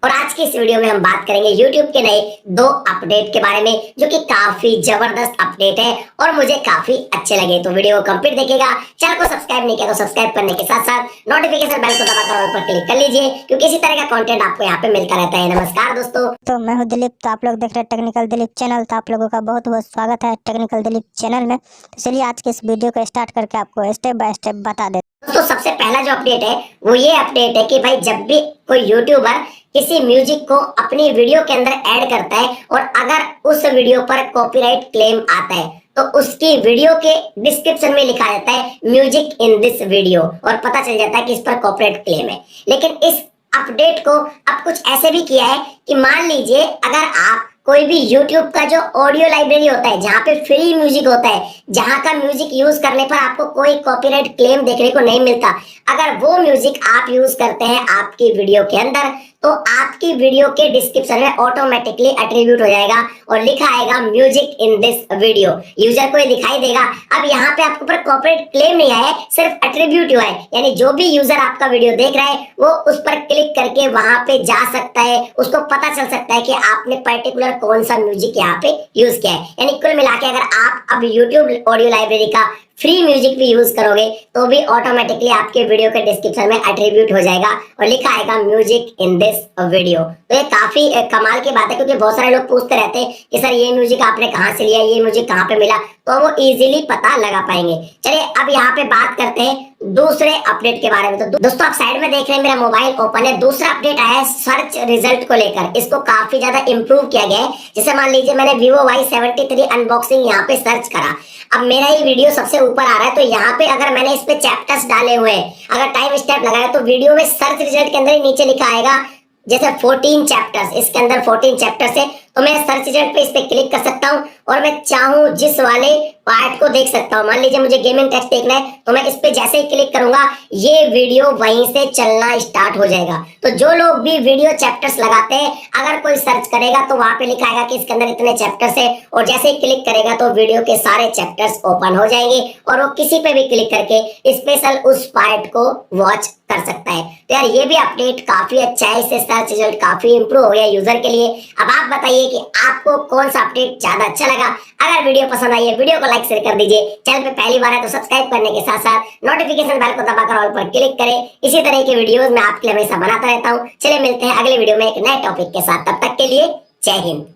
और आज की इस वीडियो में हम बात करेंगे YouTube के नए 2 अपडेट के बारे में, जो कि काफी जबरदस्त अपडेट है और मुझे काफी अच्छे लगे। तो वीडियो को कंप्लीट देखिएगा। चैनल को सब्सक्राइब नहीं किया तो सब्सक्राइब करने के साथ साथ नोटिफिकेशन बेल को दबाकर ऑल पर क्लिक कर लीजिए, क्योंकि इसी तरह का कंटेंट आपको यहाँ पे मिलता रहता है। नमस्कार दोस्तों, तो मैं हूं दिलीप। तो आप लोग देख रहे हैं टेक्निकल दिलीप चैनल। तो आप लोगों का बहुत बहुत स्वागत है टेक्निकल दिलीप चैनल में। तो चलिए आज के इस वीडियो को स्टार्ट करके आपको स्टेप बाय स्टेप बता देते। तो सबसे पहला जो अपडेट है वो ये अपडेट है कि भाई जब भी कोई यूट्यूबर किसी म्यूजिक को अपनी वीडियो के अंदर ऐड करता है और अगर उस वीडियो पर कॉपीराइट क्लेम आता है तो उसकी वीडियो के डिस्क्रिप्शन में लिखा जाता है म्यूजिक इन दिस वीडियो और पता चल जाता है कि इस पर कॉपीराइट क्लेम है। लेकिन इस अपडेट को अब कुछ ऐसे भी किया है कि मान लीजिए अगर आप कोई भी YouTube का जो ऑडियो लाइब्रेरी होता है, जहाँ पे फ्री म्यूजिक होता है, जहाँ का म्यूजिक यूज करने पर आपको कोई कॉपीराइट क्लेम देखने को नहीं मिलता, अगर वो म्यूजिक आप यूज करते हैं आपकी वीडियो के अंदर तो आपकी वीडियो के डिस्क्रिप्शन में ऑटोमेटिकली एट्रीब्यूट हो जाएगा और लिखा आएगा music in this video. User को ये दिखाई देगा। अब यहाँ पे आपके ऊपर कॉपीराइट क्लेम नहीं आया है, सिर्फ एट्रीब्यूट हुआ है, यानी जो भी यूजर आपका वीडियो देख रहा है वो उस पर क्लिक करके वहां पे जा सकता है, उसको पता चल सकता है कि आपने पर्टिकुलर कौन सा म्यूजिक यहाँ पे यूज किया है। यानी कुल मिला के अगर आप अब YouTube ऑडियो लाइब्रेरी का फ्री म्यूजिक भी यूज करोगे तो भी ऑटोमेटिकली आपके वीडियो के डिस्क्रिप्शन में एट्रीब्यूट हो जाएगा और लिखा आएगा म्यूजिक इन दिस वीडियो। तो ये काफी कमाल की बात है, क्योंकि बहुत सारे लोग पूछते रहते हैं कि सर ये म्यूजिक आपने कहाँ से लिया, ये म्यूजिक कहाँ पे मिला, तो वो इजीली पता लगा पाएंगे। चलिए अब यहाँ पे बात करते हैं दूसरे अपडेट के बारे में। तो दोस्तों आप साइड में देख रहे हैं मेरा मोबाइल ओपन है। दूसरा अपडेट आया है सर्च रिजल्ट को लेकर। इसको काफी ज्यादा इंप्रूव किया गया है। जैसे मान लीजिए मैंने Vivo Y73 अनबॉक्सिंग यहाँ पे सर्च करा, अब मेरा ही वीडियो सबसे ऊपर आ रहा है, तो यहाँ पे अगर मैंने इस पे चैप्टर्स डाले हुए हैं, अगर टाइम स्टैम्प लगाया तो वीडियो में सर्च रिजल्ट के अंदर ही नीचे लिखा आएगा जैसे 14 चैप्टर्स, इसके अंदर 14 चैप्टर्स है, तो मैं सर्च रिजल्ट पे इस पे क्लिक कर सकता हूँ और मैं चाहूँ जिस वाले पार्ट को देख सकता हूँ। मान लीजिए मुझे गेमिंग टेक्स्ट देखना है तो मैं इस पे जैसे ही क्लिक करूंगा ये वीडियो वहीं से चलना स्टार्ट हो जाएगा। तो जो लोग भी वीडियो चैप्टर्स लगाते हैं, अगर कोई सर्च करेगा तो वहां पे लिखा आएगा कि इसके अंदर इतने चैप्टर्स है और जैसे ही क्लिक करेगा तो वीडियो के सारे चैप्टर्स ओपन हो जाएंगे और वो किसी पे भी क्लिक करके स्पेशल उस पार्ट को वॉच कर सकता है। तो यार ये भी अपडेट काफी अच्छा है, इससे सर्च रिजल्ट काफी इंप्रूव हो गया यूजर के लिए। अब आप बताइए कि आपको कौन सा अपडेट ज्यादा अच्छा लगा। अगर वीडियो पसंद आई है वीडियो को लाइक शेयर कर दीजिए। चैनल पे पहली बार है तो सब्सक्राइब करने के साथ साथ नोटिफिकेशन बेल को दबाकर ऑल पर क्लिक करें। इसी तरह के वीडियोस मैं आपके लिए हमेशा बनाता रहता हूँ। चलिए मिलते हैं अगले वीडियो में एक नए टॉपिक के साथ, तब तक के लिए जय हिंद।